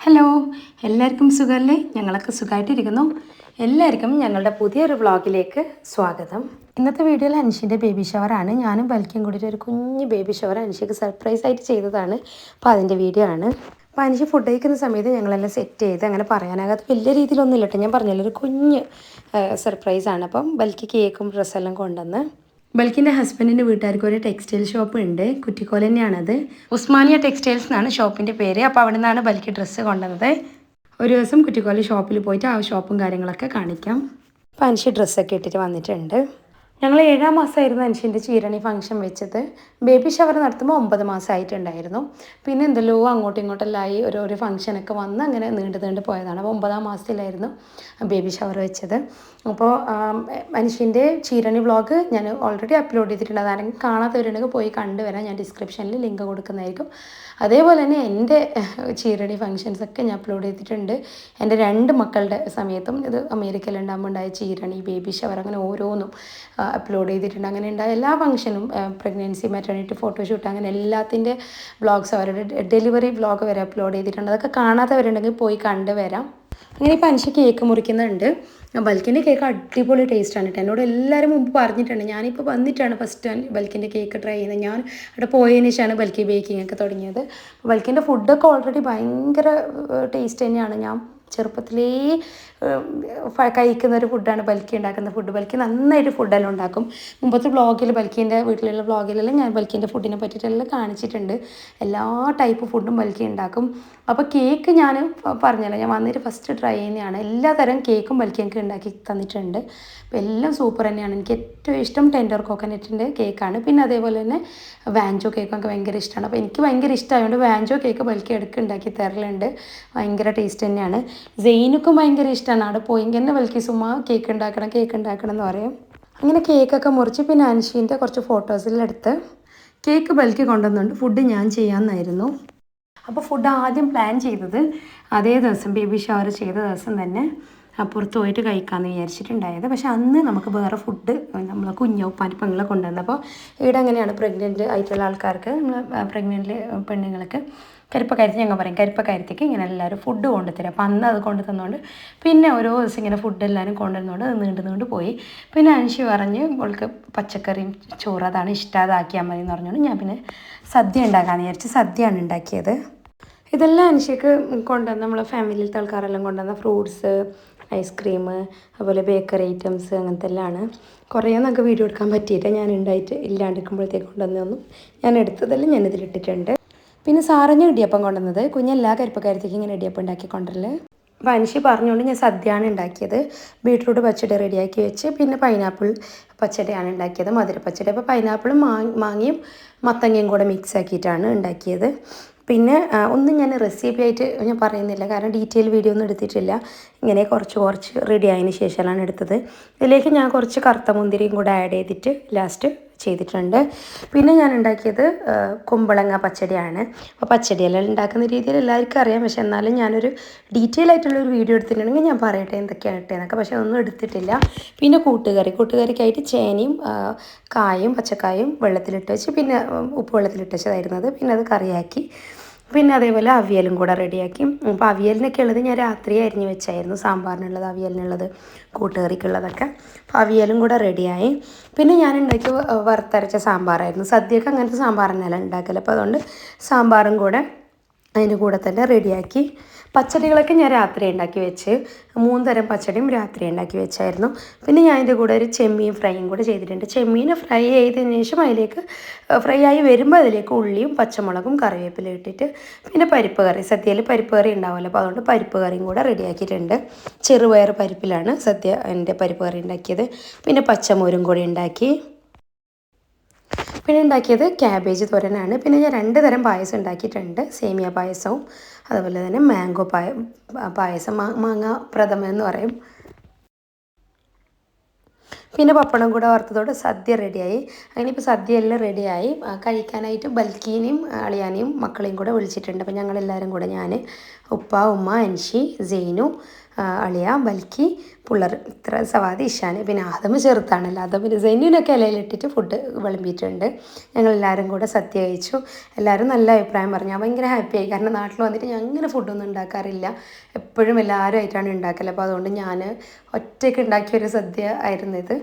Hello, എല്ലാവർക്കും സുഖമല്ലേ? ഞങ്ങളൊക്കെ സുഖമായിട്ടിരിക്കുന്നു. എല്ലാവർക്കും ഞങ്ങളുടെ പുതിയൊരു വ്ളോഗിലേക്ക് സ്വാഗതം. ഇന്നത്തെ വീഡിയോയിൽ അൻഷിൻ്റെ ബേബി ഷവറാണ്. ഞാനും ബൽക്കിയും കൂടിയിട്ട് ഒരു കുഞ്ഞ് ബേബി ഷവർ അൻഷിക്ക് സർപ്രൈസായിട്ട് ചെയ്തതാണ്. അപ്പോൾ അതിൻ്റെ വീഡിയോ ആണ്. അപ്പോൾ അൻഷി ഫുഡ് കഴിക്കുന്ന സമയത്ത് ഞങ്ങളെല്ലാം സെറ്റ് ചെയ്ത് അങ്ങനെ പറയാനാകാത്ത വലിയ രീതിയിലൊന്നും ഇല്ല കേട്ടോ. ഞാൻ പറഞ്ഞല്ലോ, ഒരു കുഞ്ഞ് സർപ്രൈസാണ്. അപ്പം ബൽക്കി കേക്കും ഡ്രസ്സെല്ലാം കൊണ്ടുവന്ന് ബൽക്കിൻ്റെ ഹസ്ബൻഡിൻ്റെ വീട്ടുകാർക്ക് ഒരു ടെക്സ്റ്റൈൽ ഷോപ്പ് ഉണ്ട്. കുറ്റിക്കോൽ തന്നെയാണത്. ഉസ്മാനിയ ടെക്സ്റ്റൈൽസ് എന്നാണ് ഷോപ്പിൻ്റെ പേര്. അപ്പോൾ അവിടെ നിന്നാണ് ബൽക്കി ഡ്രസ്സ് കൊണ്ടുവന്നത്. ഒരു ദിവസം കുറ്റിക്കോൽ ഷോപ്പിൽ പോയിട്ട് ആ ഷോപ്പും കാര്യങ്ങളൊക്കെ കാണിക്കാം. അപ്പോൾ അൻഷി ഡ്രസ്സൊക്കെ ഇട്ടിട്ട് വന്നിട്ടുണ്ട്. ഞങ്ങൾ 7-ാം മാസമായിരുന്നു അൻഷിൻ്റെ ചീരണി ഫംഗ്ഷൻ വെച്ചത്. ബേബി ഷവർ നടത്തുമ്പോൾ 9 മാസമായിട്ടുണ്ടായിരുന്നു. പിന്നെ എന്തെല്ലോ അങ്ങോട്ടും ഇങ്ങോട്ടെല്ലായി ഒരു ഫംഗ്ഷനൊക്കെ വന്ന് അങ്ങനെ നീണ്ട് പോയതാണ്. അപ്പോൾ 9-ാം മാസത്തിലായിരുന്നു ബേബി ഷവർ വെച്ചത്. അപ്പോൾ അൻഷിൻ്റെ ചീരണി വ്ളോഗ് ഞാൻ ഓൾറെഡി അപ്ലോഡ് ചെയ്തിട്ടുണ്ട്. അതാണെങ്കിൽ കാണാത്തവരുണ്ടെങ്കിൽ പോയി കണ്ടുവരാം. ഞാൻ ഡിസ്ക്രിപ്ഷനിൽ ലിങ്ക് കൊടുക്കുന്നതായിരിക്കും. അതേപോലെ തന്നെ എൻ്റെ ചീരണി ഫംഗ്ഷൻസൊക്കെ ഞാൻ അപ്ലോഡ് ചെയ്തിട്ടുണ്ട്. എൻ്റെ 2 മക്കളുടെ സമയത്തും ഇത് അമേരിക്കയിലുണ്ടാകുമ്പോൾ ഉണ്ടായ ചീരണി, ബേബി ഷവർ, അങ്ങനെ ഓരോന്നും അപ്ലോഡ് ചെയ്തിട്ടുണ്ട്. അങ്ങനെ ഉണ്ടായ എല്ലാ ഫംഗ്ഷനും, പ്രഗ്നൻസി, മെറ്റർണിറ്റി ഫോട്ടോഷൂട്ട്, അങ്ങനെ എല്ലാത്തിൻ്റെ വ്ളോഗ്സ്, അവരുടെ ഡെലിവറി വ്ളോഗ് വരെ അപ്ലോഡ് ചെയ്തിട്ടുണ്ട്. അതൊക്കെ കാണാത്തവരുണ്ടെങ്കിൽ പോയി കണ്ടുവരാം. അങ്ങനെ ഇപ്പോൾ അൻഷി കേക്ക് മുറിക്കുന്നുണ്ട്. ബൽക്കിൻ്റെ കേക്ക് അടിപൊളി ടേസ്റ്റാണ് കേട്ടോ. എന്നോട് എല്ലാവരും മുമ്പ് പറഞ്ഞിട്ടുണ്ട്. ഞാനിപ്പോൾ വന്നിട്ടാണ് ഫസ്റ്റ് ബൽക്കിൻ്റെ കേക്ക് ട്രൈ ചെയ്യുന്നത്. ഞാൻ അവിടെ പോയതിന് ശേഷമാണ് ബൽക്കി ബേക്കിംഗ് ഒക്കെ തുടങ്ങിയത്. ബൽക്കിൻ്റെ ഫുഡൊക്കെ ഓൾറെഡി ഭയങ്കര ടേസ്റ്റ് തന്നെയാണ്. ഞാൻ ചെറുപ്പത്തിലേ കഴിക്കുന്ന ഒരു ഫുഡാണ് ബൽക്കി ഉണ്ടാക്കുന്ന ഫുഡ്. ബൽക്കി നന്നായിട്ട് ഫുഡെല്ലാം ഉണ്ടാക്കും. മുമ്പത്തെ വ്ളോഗിൽ, ബൽക്കീൻ്റെ വീട്ടിലുള്ള വ്ളോഗിലെല്ലാം ഞാൻ ബൽക്കീൻ്റെ ഫുഡിനെ പറ്റിയിട്ടെല്ലാം കാണിച്ചിട്ടുണ്ട്. എല്ലാ ടൈപ്പ് ഫുഡും ബൽക്കി ഉണ്ടാക്കും. അപ്പോൾ കേക്ക് ഞാൻ പറഞ്ഞല്ലോ, ഞാൻ വന്നിട്ട് ഫസ്റ്റ് ട്രൈ ചെയ്യുന്നതാണ്. എല്ലാ തരം കേക്കും ബൽക്കി എനിക്ക് ഉണ്ടാക്കി തന്നിട്ടുണ്ട്. അപ്പോൾ എല്ലാം സൂപ്പർ തന്നെയാണ്. എനിക്ക് ഏറ്റവും ഇഷ്ടം ടെൻഡർ കോക്കനറ്റിൻ്റെ കേക്കാണ്. പിന്നെ അതേപോലെ തന്നെ വാഞ്ചോ കേക്കൊക്കെ ഭയങ്കര ഇഷ്ടമാണ്. അപ്പോൾ എനിക്ക് ഭയങ്കര ഇഷ്ടമായതുകൊണ്ട് വാഞ്ചോ കേക്ക് ബൽക്കി ഇടയ്ക്ക് ഉണ്ടാക്കി തരലുണ്ട്. ഭയങ്കര ടേസ്റ്റ് തന്നെയാണ്. സെയിനുക്കും ഭയങ്കര ഇഷ്ടമാണ്. അവിടെ പോയെങ്കിൽ തന്നെ ബൽക്കി സുമ്മാ കേക്ക് ഉണ്ടാക്കണം എന്ന് പറയും. അങ്ങനെ കേക്കൊക്കെ മുറിച്ച് പിന്നെ അൻഷീൻ്റെ കുറച്ച് ഫോട്ടോസിലെടുത്ത് കേക്ക് ബൽക്കി കൊണ്ടുവന്നുകൊണ്ട് ഫുഡ് ഞാൻ ചെയ്യാമെന്നായിരുന്നു. അപ്പോൾ ഫുഡ് ആദ്യം പ്ലാൻ ചെയ്തത് അതേ ദിവസം, ബേബി ഷവർ ചെയ്ത ദിവസം തന്നെ പുറത്ത് പോയിട്ട് കഴിക്കാമെന്ന് വിചാരിച്ചിട്ടുണ്ടായത്. പക്ഷേ അന്ന് നമുക്ക് വേറെ ഫുഡ്, നമ്മൾ കുഞ്ഞുപ്പാൻ്റെ പെങ്ങളെ കൊണ്ടുവന്നപ്പോൾ ഇവിടെ അങ്ങനെയാണ് പ്രഗ്നൻ്റ് ആയിട്ടുള്ള ആൾക്കാർക്ക്, പ്രഗ്നൻ്റ് പെണ്ണുങ്ങൾക്ക് കരിപ്പക്കാര്യത്തി, ഞങ്ങൾ പറയും കരിപ്പക്കാര്യത്തേക്ക് ഇങ്ങനെ എല്ലാവരും ഫുഡ് കൊണ്ടുതരും. അപ്പോൾ അന്ന് അത് കൊണ്ടു തന്നുകൊണ്ട് പിന്നെ ഓരോ ദിവസം ഇങ്ങനെ ഫുഡ് എല്ലാവരും കൊണ്ടുവന്നുകൊണ്ട് അത് നീണ്ടു പോയി. പിന്നെ അൻഷി പറഞ്ഞ് അവൾക്ക് പച്ചക്കറിയും ചോറ് അതാണ് ഇഷ്ടം, അതാക്കിയാൽ മതി എന്ന് പറഞ്ഞുകൊണ്ട് ഞാൻ പിന്നെ സദ്യ ഉണ്ടാക്കാമെന്ന് വിചാരിച്ച് സദ്യയാണ് ഉണ്ടാക്കിയത്. ഇതെല്ലാം അൻഷിക്ക് കൊണ്ടുവന്ന് നമ്മളെ ഫാമിലിയിലത്തെ ആൾക്കാരെല്ലാം കൊണ്ടുവന്ന ഫ്രൂട്ട്സ്, ഐസ്ക്രീം, അതുപോലെ ബേക്കറി ഐറ്റംസ്, അങ്ങനത്തെ എല്ലാമാണ്. കുറേ നമുക്ക് വീഡിയോ എടുക്കാൻ പറ്റിയിട്ട് ഞാൻ ഉണ്ടായിട്ട് ഇല്ലാണ്ടിരിക്കുമ്പോഴത്തേക്ക് കൊണ്ടുവന്നൊന്നും ഞാൻ എടുത്തതെല്ലാം ഞാനിതിലിട്ടിട്ടുണ്ട്. പിന്നെ സാറഞ്ഞ ഇടിയപ്പം കൊണ്ടുവന്നത്, കുഞ്ഞെല്ലാ കരിപ്പക്കാര്യത്തേക്ക് ഇങ്ങനെ ഇടിയപ്പം ഉണ്ടാക്കി കൊണ്ടുവരല്. അപ്പോൾ അൻഷി പറഞ്ഞുകൊണ്ട് ഞാൻ സദ്യയാണ് ഉണ്ടാക്കിയത്. ബീട്രൂട്ട് പച്ചടി റെഡിയാക്കി വെച്ച് പിന്നെ പൈനാപ്പിൾ പച്ചടിയാണ് ഉണ്ടാക്കിയത്, മധുര പച്ചടി. അപ്പോൾ പൈനാപ്പിളും മാങ്ങയും മത്തങ്ങയും കൂടെ മിക്സ് ആക്കിയിട്ടാണ് ഉണ്ടാക്കിയത്. പിന്നെ ഒന്നും ഞാൻ റെസിപ്പി ആയിട്ട് ഞാൻ പറയുന്നില്ല, കാരണം ഡീറ്റെയിൽ വീഡിയോ ഒന്നും എടുത്തിട്ടില്ല. ഇങ്ങനെ കുറച്ച് റെഡി ആയതിന് ശേഷമാണ് എടുത്തത്. ഇതിലേക്ക് ഞാൻ കുറച്ച് കറുത്ത മുന്തിരിയും കൂടെ ആഡ് ചെയ്തിട്ട് ലാസ്റ്റ് ചെയ്തിട്ടുണ്ട്. പിന്നെ ഞാൻ ഉണ്ടാക്കിയത് കുമ്പളങ്ങ പച്ചടിയാണ്. അപ്പോൾ പച്ചടിയെല്ലാം ഉണ്ടാക്കുന്ന രീതിയിൽ എല്ലാവർക്കും അറിയാം. പക്ഷെ എന്നാലും ഞാനൊരു ഡീറ്റെയിൽ ആയിട്ടുള്ളൊരു വീഡിയോ എടുത്തിട്ടുണ്ടെങ്കിൽ ഞാൻ പറയട്ടെ എന്തൊക്കെയാണ് ഇട്ടേന്നൊക്കെ. പക്ഷെ ഒന്നും എടുത്തിട്ടില്ല. പിന്നെ കൂട്ടുകറിക്കായിട്ട് ചേനയും കായും പച്ചക്കായും വെള്ളത്തിലിട്ട് വെച്ച്, പിന്നെ ഉപ്പ് വെള്ളത്തിലിട്ട് വെച്ചതായിരുന്നത്. പിന്നെ അത് കറിയാക്കി. പിന്നെ അതേപോലെ അവിയലും കൂടെ റെഡിയാക്കി. അപ്പോൾ അവിയലിനൊക്കെ ഉള്ളത് ഞാൻ രാത്രി അരിഞ്ഞ് വെച്ചായിരുന്നു, സാമ്പാറിനുള്ളത്, അവിയലിനുള്ളത്, കൂട്ടുകറിക്കുള്ളതൊക്കെ. അപ്പോൾ അവിയലും കൂടെ റെഡിയായി. പിന്നെ ഞാൻ ഉണ്ടാക്കിയ വറുത്തരച്ച സാമ്പാറായിരുന്നു. സദ്യയൊക്കെ അങ്ങനത്തെ സാമ്പാർ തന്നെയല്ല ഉണ്ടാക്കൽ. അപ്പോൾ അതുകൊണ്ട് സാമ്പാറും കൂടെ അതിൻ്റെ കൂടെ തന്നെ റെഡിയാക്കി. പച്ചടികളൊക്കെ ഞാൻ രാത്രി ഉണ്ടാക്കി വെച്ച്, 3 തരം പച്ചടിയും രാത്രി ഉണ്ടാക്കി വെച്ചായിരുന്നു. പിന്നെ ഞാൻ അതിൻ്റെ കൂടെ ഒരു ചെമ്മീൻ ഫ്രൈയും കൂടെ ചെയ്തിട്ടുണ്ട്. ചെമ്മീൻ ഫ്രൈ ചെയ്തതിന് ശേഷം അതിലേക്ക് ഫ്രൈ ആയി വരുമ്പോൾ അതിലേക്ക് ഉള്ളിയും പച്ചമുളകും കറിവേപ്പില ഇട്ടിട്ട് പിന്നെ പരിപ്പ് കറി, സദ്യയിൽ പരിപ്പ് കറി ഉണ്ടാവുമല്ലോ, അപ്പോൾ അതുകൊണ്ട് പരിപ്പ് കറിയും കൂടെ റെഡിയാക്കിയിട്ടുണ്ട്. ചെറുപയർ പരിപ്പിലാണ് സദ്യ എൻ്റെ പരിപ്പ് കറി ഉണ്ടാക്കിയത്. പിന്നെ പച്ചമോരും കൂടി ഉണ്ടാക്കി. പിന്നെ ഉണ്ടാക്കിയത് ക്യാബേജ് തോരനാണ്. പിന്നെ ഞാൻ 2 തരം പായസം ഉണ്ടാക്കിയിട്ടുണ്ട്, സേമിയ പായസവും അതുപോലെ തന്നെ മാംഗോ പായസം, മാങ്ങ പ്രഥമ എന്ന് പറയും. പിന്നെ പപ്പടം കൂടെ വറുത്തതോടെ സദ്യ റെഡിയായി. അങ്ങനെ ഇപ്പോൾ സദ്യ എല്ലാം റെഡിയായി. കഴിക്കാനായിട്ട് ബൽക്കീനെയും അളിയാനെയും മക്കളെയും കൂടെ വിളിച്ചിട്ടുണ്ട്. അപ്പോൾ ഞങ്ങളെല്ലാവരും കൂടെ, ഞാൻ, ഉപ്പ, ഉമ്മ, അൻഷി, സെയ്നു, അളിയ ബൽക്കി പിള്ളേർ ഇത്ര സവാദ് ഇഷാന് പിന്നെ ആദമ ചെറുത്താണല്ലോ അതും പിന്നെ സെന്യൂനൊക്കെ ഇലയിലിട്ടിട്ട് ഫുഡ് വിളമ്പിയിട്ടുണ്ട്. ഞങ്ങളെല്ലാവരും കൂടെ സദ്യ കഴിച്ചു. എല്ലാവരും നല്ല അഭിപ്രായം പറഞ്ഞു. ഞാൻ ഭയങ്കര ഹാപ്പിയായി. കാരണം നാട്ടിൽ വന്നിട്ട് ഞാൻ അങ്ങനെ ഫുഡൊന്നും ഉണ്ടാക്കാറില്ല, എപ്പോഴും എല്ലാവരും ആയിട്ടാണ് ഉണ്ടാക്കല്. അപ്പോൾ അതുകൊണ്ട് ഞാൻ ഒറ്റയ്ക്ക് ഉണ്ടാക്കിയൊരു സദ്യ ആയിരുന്നു ഇത്.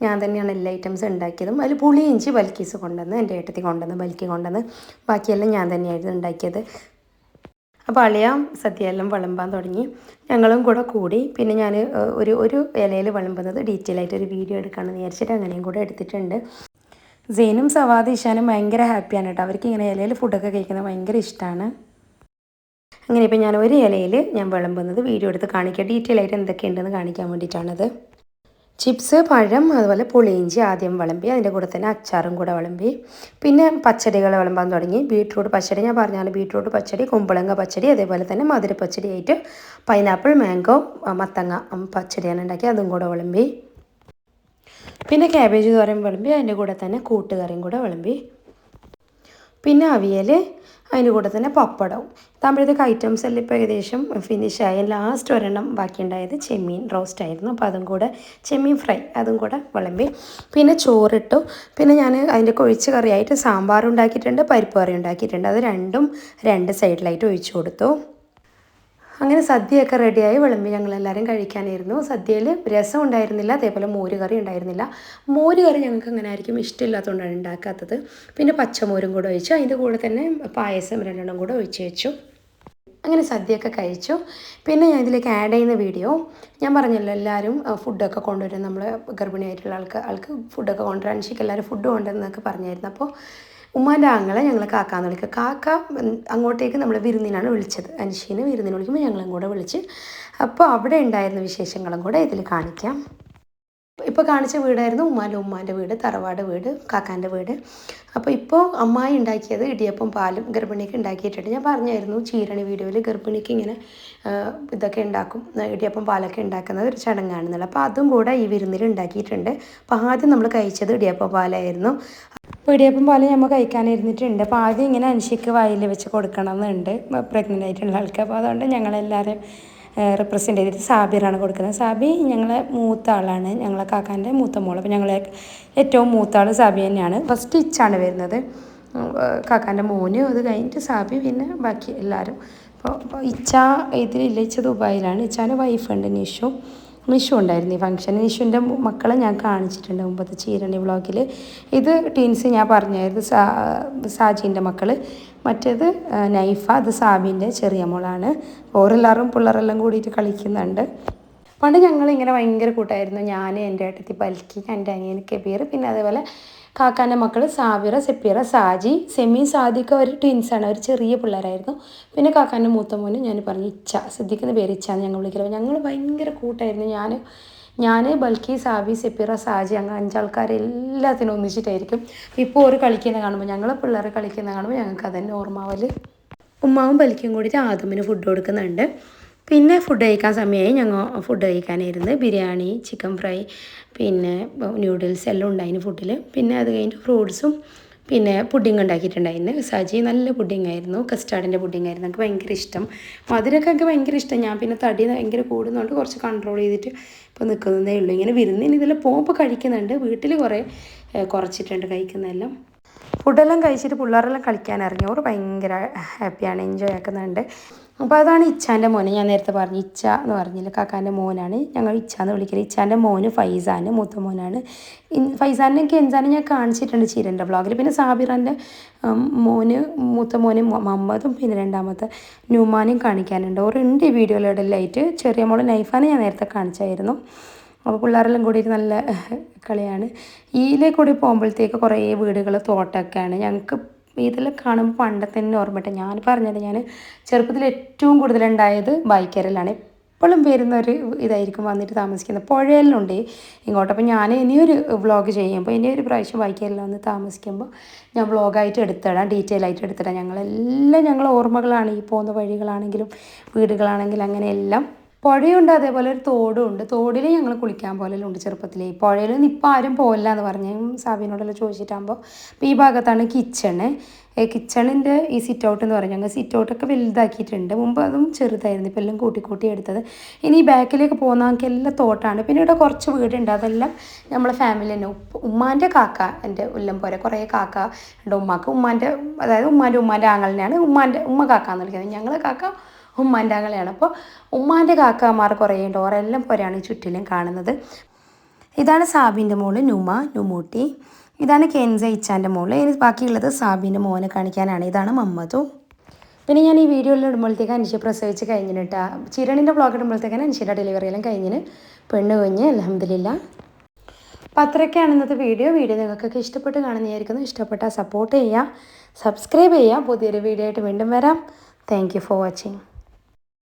ഞാൻ തന്നെയാണ് എല്ലാ ഐറ്റംസും ഉണ്ടാക്കിയതും. അതിൽ പുളിയിഞ്ചി ബൽക്കീസ് കൊണ്ടുവന്ന്, എൻ്റെ ഏട്ടത്തി കൊണ്ടുവന്ന്, ബൽക്കി കൊണ്ടുവന്ന്, ബാക്കിയെല്ലാം ഞാൻ തന്നെയായിരുന്നു ഉണ്ടാക്കിയത്. അപ്പോൾ അളിയ സദ്യയെല്ലാം വിളമ്പാൻ തുടങ്ങി. ഞങ്ങളും കൂടെ കൂടി. പിന്നെ ഞാൻ ഒരു ഇലയിൽ വിളമ്പുന്നത് ഡീറ്റെയിൽ ആയിട്ട് ഒരു വീഡിയോ എടുക്കാമെന്ന് വിചാരിച്ചിട്ട് അങ്ങനെയും കൂടെ എടുത്തിട്ടുണ്ട്. സെയിനും സവാദ് ഇഷാനും ഭയങ്കര ഹാപ്പിയാണ് കേട്ടോ. അവർക്ക് ഇങ്ങനെ ഇലയിൽ ഫുഡൊക്കെ കഴിക്കുന്നത് ഭയങ്കര ഇഷ്ടമാണ്. അങ്ങനെ ഇപ്പോൾ ഞാൻ ഒരു ഇലയിൽ ഞാൻ വിളമ്പുന്നത് വീഡിയോ എടുത്ത് കാണിക്കുക, ഡീറ്റെയിൽ ആയിട്ട് എന്തൊക്കെയുണ്ടെന്ന് കാണിക്കാൻ വേണ്ടിയിട്ടാണത്. ചിപ്സ്, പഴം, അതുപോലെ പുളിയിഞ്ചി ആദ്യം വിളമ്പി, അതിൻ്റെ കൂടെ തന്നെ അച്ചാറും കൂടെ വിളമ്പി. പിന്നെ പച്ചടികൾ വിളമ്പാൻ തുടങ്ങി. ബീട്രൂട്ട് പച്ചടി ഞാൻ പറഞ്ഞാൽ ബീട്രൂട്ട് പച്ചടി, കുമ്പളങ്ങ പച്ചടി, അതേപോലെ തന്നെ മധുരപ്പച്ചടി ആയിട്ട് പൈനാപ്പിൾ, മാംഗോ, മത്തങ്ങ പച്ചടിയാണ് ഉണ്ടാക്കി, അതും കൂടെ വിളമ്പി. പിന്നെ ക്യാബേജ് തോരൻ വിളമ്പി, അതിൻ്റെ കൂടെ തന്നെ കൂട്ടുകറിയും കൂടെ വിളമ്പി. പിന്നെ അവിയൽ, അതിൻ്റെ കൂടെ തന്നെ പപ്പടവും. താമ്പഴത്തേക്ക് ഐറ്റംസ് എല്ലാം ഇപ്പോൾ ഏകദേശം ഫിനിഷായി. ലാസ്റ്റ് ഒരെണ്ണം ബാക്കിയുണ്ടായത് ചെമ്മീൻ റോസ്റ്റ് ആയിരുന്നു. അപ്പോൾ അതും കൂടെ, ചെമ്മീൻ ഫ്രൈ അതും കൂടെ വിളമ്പി. പിന്നെ ചോറിട്ടു. പിന്നെ ഞാൻ അതിൻ്റെ ഒഴിച്ച് കറിയായിട്ട് സാമ്പാർ ഉണ്ടാക്കിയിട്ടുണ്ട്, പരിപ്പ് കറി ഉണ്ടാക്കിയിട്ടുണ്ട്. അത് രണ്ടും രണ്ട് സൈഡിലായിട്ട് ഒഴിച്ചു കൊടുത്തു. അങ്ങനെ സദ്യയൊക്കെ റെഡിയായി വിളമ്പി ഞങ്ങളെല്ലാവരും കഴിക്കാനായിരുന്നു. സദ്യയിൽ രസം ഉണ്ടായിരുന്നില്ല, അതേപോലെ മോര് കറി ഉണ്ടായിരുന്നില്ല. മോര് കറി ഞങ്ങൾക്ക് അങ്ങനെ ആയിരിക്കും ഇഷ്ടമില്ലാത്തതുകൊണ്ടാണ് ഉണ്ടാക്കാത്തത്. പിന്നെ പച്ചമോരും കൂടെ ഒഴിച്ചു, അതിൻ്റെ കൂടെ തന്നെ പായസം രണ്ടെണ്ണം കൂടെ ഒഴിച്ച് വെച്ചു. അങ്ങനെ സദ്യയൊക്കെ കഴിച്ചു. പിന്നെ ഞാൻ ഇതിലേക്ക് ആഡ് ചെയ്യുന്ന വീഡിയോ ഞാൻ പറഞ്ഞല്ലോ, എല്ലാവരും ഫുഡൊക്കെ കൊണ്ടുവരും. നമ്മൾ ഗർഭിണിയായിട്ടുള്ള ആൾക്ക് ഫുഡൊക്കെ കൊണ്ടുവരാൻ, അൻഷിക്ക് എല്ലാവരും ഫുഡ് കൊണ്ടുവരുന്നതൊക്കെ പറഞ്ഞായിരുന്നു. അപ്പോൾ ഉമ്മാൻ്റെ ആങ്ങളെ ഞങ്ങൾ കാക്കാന്ന് വിളിക്കുക. കാക്ക അങ്ങോട്ടേക്ക് നമ്മൾ വിരുന്നിനാണ് വിളിച്ചത്. അൻഷീനെ വിരുന്നിന് വിളിക്കുമ്പോൾ ഞങ്ങളും കൂടെ വിളിച്ച്. അപ്പോൾ അവിടെ ഉണ്ടായിരുന്ന വിശേഷങ്ങളും കൂടെ ഇതിൽ കാണിക്കാം. ഇപ്പോൾ കാണിച്ച വീടായിരുന്നു ഉമ്മാൻ്റെ വീട്, തറവാട് വീട്, കാക്കാൻ്റെ വീട്. അപ്പോൾ ഇപ്പോൾ അമ്മായി ഉണ്ടാക്കിയത് ഇടിയപ്പം പാലും ഗർഭിണിക്ക് ഉണ്ടാക്കിയിട്ടുണ്ട്. ഞാൻ പറഞ്ഞായിരുന്നു ചീരണി വീഡിയോയിൽ ഗർഭിണിക്ക് ഇങ്ങനെ ഇതൊക്കെ ഉണ്ടാക്കും, ഇടിയപ്പം പാലൊക്കെ ഉണ്ടാക്കുന്നത് ഒരു ചടങ്ങാണെന്നുള്ളത്. അപ്പോൾ അതും കൂടെ ഈ വിരുന്നിൽ ഉണ്ടാക്കിയിട്ടുണ്ട്. അപ്പോൾ ആദ്യം നമ്മൾ കഴിച്ചത് ഇടിയപ്പം പാലായിരുന്നു. അപ്പോൾ ഇടിയപ്പം പാല് നമ്മൾ കഴിക്കാനിരുന്നിട്ടുണ്ട്. അപ്പോൾ ആദ്യം ഇങ്ങനെ അൻഷിക്ക് വായിൽ വെച്ച് കൊടുക്കണം എന്നുണ്ട്, പ്രഗ്നൻ്റ് ആയിട്ടുള്ള ആൾക്ക്. അപ്പോൾ അതുകൊണ്ട് ഞങ്ങളെല്ലാവരും റെപ്രസെൻ്റ് ചെയ്തിട്ട് സാബിറാണ് കൊടുക്കുന്നത്. സാബി ഞങ്ങളെ മൂത്ത ആളാണ്, ഞങ്ങളെ കാക്കാൻ്റെ മൂത്ത മോൾ. അപ്പോൾ ഞങ്ങളെ ഏറ്റവും മൂത്ത ആൾ സാബി തന്നെയാണ്. ഫസ്റ്റ് ഇച്ചാണ് വരുന്നത്, കാക്കാൻ്റെ മോന്, അത് കഴിഞ്ഞിട്ട് സാബി, പിന്നെ ബാക്കി എല്ലാവരും. അപ്പോൾ ഇച്ച ഇതിലില്ല, ഇച്ച ദുബായിലാണ്. ഇച്ചാൻ്റെ വൈഫുണ്ട് നിഷു ഉണ്ടായിരുന്നു ഈ ഫംഗ്ഷൻ. നിഷുവിൻ്റെ മക്കളെ ഞാൻ കാണിച്ചിട്ടുണ്ട് മുമ്പത്തെ ചീരണി വ്ളോഗിൽ. ഇത് ടീൻസ് ഞാൻ പറഞ്ഞായിരുന്നു, സാജീൻ്റെ മക്കൾ. മറ്റേത് നൈഫ, അത് സാബിൻ്റെ ചെറിയ മോളാണ്. ഓരെല്ലാവരും പിള്ളേരെല്ലാം കൂടിയിട്ട് കളിക്കുന്നുണ്ട്. പണ്ട് ഞങ്ങളിങ്ങനെ ഭയങ്കര കൂട്ടായിരുന്നു. ഞാൻ, എൻ്റെ ഏട്ടത്തി ബൽക്കി, എൻ്റെ അനിയൻ കബീർ, പിന്നെ അതേപോലെ കാക്കാൻ്റെ മക്കൾ സാബിറ, സെപ്പീറ, സാജി, സെമി, സാദിക്ക് ഒരു ട്വിൻസാണ്, അവർ ചെറിയ പിള്ളേരായിരുന്നു. പിന്നെ കാക്കാൻ്റെ മൂത്ത മോന് ഞാൻ പറഞ്ഞു ഇച്ച, ശ്രദ്ധിക്കുന്ന പേര് ഇച്ചാന്ന് ഞങ്ങൾ വിളിക്കുന്നത്. ഞങ്ങൾ ഭയങ്കര കൂട്ടായിരുന്നു. ഞാൻ ബൽക്കി, സാബി, സെപ്പീറ, സാജി, അങ്ങനെ 5 ആൾക്കാർ എല്ലാത്തിനും ഒന്നിച്ചിട്ടായിരിക്കും. ഇപ്പോൾ ഒരു കളിക്കുന്ന കാണുമ്പോൾ, ഞങ്ങൾ പിള്ളേർ കളിക്കുന്ന കാണുമ്പോൾ ഞങ്ങൾക്ക് അതന്നെ ഓർമ്മാവൽ. ഉമ്മാവും ബൽക്കിയും കൂടിയിട്ട് ആദമിന് ഫുഡ് കൊടുക്കുന്നുണ്ട്. പിന്നെ ഫുഡ് കഴിക്കാൻ സമയമായി. ഞങ്ങൾ ഫുഡ് കഴിക്കാനായിരുന്നു. ബിരിയാണി, ചിക്കൻ ഫ്രൈ, പിന്നെ ന്യൂഡിൽസ് എല്ലാം ഉണ്ടായിരുന്നു ഫുഡിൽ. പിന്നെ അത് കഴിഞ്ഞിട്ട് ഫ്രൂട്ട്സും പിന്നെ പുഡിങ് ഉണ്ടാക്കിയിട്ടുണ്ടായിരുന്നു. സജി നല്ല പുഡിങ് ആയിരുന്നു, കസ്റ്റാർഡിൻ്റെ പുഡിങ് ആയിരുന്നു. എനിക്ക് ഭയങ്കര ഇഷ്ടം. മധുരമൊക്കെ എനിക്ക് ഭയങ്കര ഇഷ്ടം. ഞാൻ പിന്നെ തടി ഭയങ്കര കൂടുന്നതുകൊണ്ട് കുറച്ച് കൺട്രോൾ ചെയ്തിട്ട് ഇപ്പോൾ നിൽക്കുന്നതേ ഉള്ളൂ. ഇങ്ങനെ വിരുന്നിന് ഇതിൽ പോകുമ്പോൾ കഴിക്കുന്നുണ്ട്, വീട്ടിൽ കുറേ കുറച്ചിട്ടുണ്ട് കഴിക്കുന്നതെല്ലാം. ഫുഡെല്ലാം കഴിച്ചിട്ട് പിള്ളേരെല്ലാം കളിക്കാൻ ഇറങ്ങി. അവർ ഭയങ്കര ഹാപ്പിയാണ്, എൻജോയ് ആക്കുന്നുണ്ട്. അപ്പോൾ അതാണ് ഇച്ചാൻ്റെ മോന്. ഞാൻ നേരത്തെ പറഞ്ഞു ഇച്ച എന്ന് പറഞ്ഞില്ല, കാക്കാൻ്റെ മോനാണ്. ഞങ്ങൾ ഇച്ച എന്ന് വിളിക്കുന്നത്. ഇച്ചാൻ്റെ മോന് ഫൈസാൻ മൂത്ത മോനാണ്. ഫൈസാനൊക്കെ എൻസാനും ഞാൻ കാണിച്ചിട്ടുണ്ട് ചീരൻ്റെ വ്ളോഗിൽ. പിന്നെ സാബിറാൻ്റെ മൂത്ത മോന് മുഹമ്മദും പിന്നെ രണ്ടാമത്തെ ന്യൂമാനും കാണിക്കാനുണ്ട്. ഓരുണ്ട് ഈ വീഡിയോയിലിടലായിട്ട്. ചെറിയ മോള് നൈഫാനെ ഞാൻ നേരത്തെ കാണിച്ചായിരുന്നു. അപ്പോൾ പിള്ളേരെല്ലാം കൂടിയിട്ട് നല്ല കളിയാണ്. ഇതിലേക്ക് കൂടി പോകുമ്പോഴത്തേക്ക് കുറേ വീടുകൾ, തോട്ടമൊക്കെയാണ്. ഞങ്ങൾക്ക് ഇതെല്ലാം കാണുമ്പോൾ പണ്ടത്തെ തന്നെ ഓർമ്മയിട്ട്. ഞാൻ പറഞ്ഞത്, ഞാൻ ചെറുപ്പത്തിൽ ഏറ്റവും കൂടുതലുണ്ടായത് ബൈക്കരലാണ്. എപ്പോഴും വരുന്നൊരു ഇതായിരിക്കും വന്നിട്ട് താമസിക്കുന്നത്. പുഴയെല്ലാം ഉണ്ട് ഇങ്ങോട്ട്. അപ്പോൾ ഞാൻ ഇനിയൊരു വ്ളോഗ് ചെയ്യുമ്പോൾ, ഇനിയൊരു പ്രാവശ്യം ബൈക്കരെല്ലാം വന്ന് താമസിക്കുമ്പോൾ ഞാൻ വ്ളോഗായിട്ട് എടുത്തിടാം, ഡീറ്റെയിൽ ആയിട്ട് എടുത്തിടാം. ഞങ്ങളെല്ലാം ഞങ്ങളെ ഓർമ്മകളാണ്. ഈ പോകുന്ന വഴികളാണെങ്കിലും വീടുകളാണെങ്കിലും അങ്ങനെയെല്ലാം. പുഴയുണ്ട്, അതേപോലെ ഒരു തോടും ഉണ്ട്. തോടിൽ ഞങ്ങൾ കുളിക്കാൻ പോലെല്ലാം ചെറുപ്പത്തിലേ. പുഴയിലൊന്നും ഇപ്പോൾ ആരും പോകില്ല എന്ന് പറഞ്ഞ് സാബിനോടെല്ലാം ചോദിച്ചിട്ടാകുമ്പോൾ. അപ്പോൾ ഈ ഭാഗത്താണ് കിച്ചണ്. കിച്ചണിൻ്റെ ഈ സിറ്റ് ഔട്ട് എന്ന് പറഞ്ഞാൽ ഞങ്ങൾ സിറ്റ് ഔട്ടൊക്കെ വലുതാക്കിയിട്ടുണ്ട്. മുമ്പ് അതും ചെറുതായിരുന്നു, ഇപ്പോൾ എല്ലാം കൂട്ടി എടുത്തത്. ഇനി ഈ ബാക്കിലേക്ക് പോകുന്നവർക്ക് എല്ലാം തോട്ടാണ്. പിന്നെ ഇവിടെ കുറച്ച് വീടുണ്ട്, അതെല്ലാം നമ്മളെ ഫാമിലി തന്നെ. ഉമ്മാൻ്റെ കാക്ക എൻ്റെ ഉല്ലം പോലെ കുറേ കാക്ക ഉണ്ട് ഉമ്മാക്ക്. അതായത് ഉമ്മാൻ്റെ ആങ്ങളിനെയാണ് ഉമ്മ കാക്ക എന്ന് വിളിക്കുന്നത്. ഞങ്ങളെ കാക്ക ഉമ്മാൻ്റെ ആങ്ങളെയാണ്. അപ്പോൾ ഉമ്മാൻ്റെ കാക്കമാർ കുറേ ഉണ്ട്, ഓരെല്ലാം പോലെയാണ് ചുറ്റിലും കാണുന്നത്. ഇതാണ് സാബിൻ്റെ മോള് നുമൂട്ടി. ഇതാണ് കെൻസ ഇച്ചാൻ്റെ മോള്. ഇനി ബാക്കിയുള്ളത് സാബിൻ്റെ മോനെ കാണിക്കാനാണ്. ഇതാണ് മമ്മതു. പിന്നെ ഞാൻ ഈ വീഡിയോയിൽ ഇടുമ്പോഴത്തേക്ക് അനുഷ്യ പ്രസവിച്ച് കഴിഞ്ഞിട്ടാ. ചിരണിൻ്റെ വ്ളോഗ് ഇടുമ്പോഴത്തേക്കാണ് അനുഷ്യയുടെ ഡെലിവറി എല്ലാം കഴിഞ്ഞിന്. പെണ്ണ് കുഞ്ഞ് അൽഹംദുലില്ലാ. അപ്പോൾ അത്രയൊക്കെയാണ് ഇന്നത്തെ വീഡിയോ. നിങ്ങൾക്കൊക്കെ ഇഷ്ടപ്പെട്ട് കാണുന്നതായിരിക്കുന്നു. ഇഷ്ടപ്പെട്ടാൽ സപ്പോർട്ട് ചെയ്യുക, സബ്സ്ക്രൈബ് ചെയ്യുക. പുതിയൊരു വീഡിയോ ആയിട്ട് വീണ്ടും വരാം. Thank you for watching.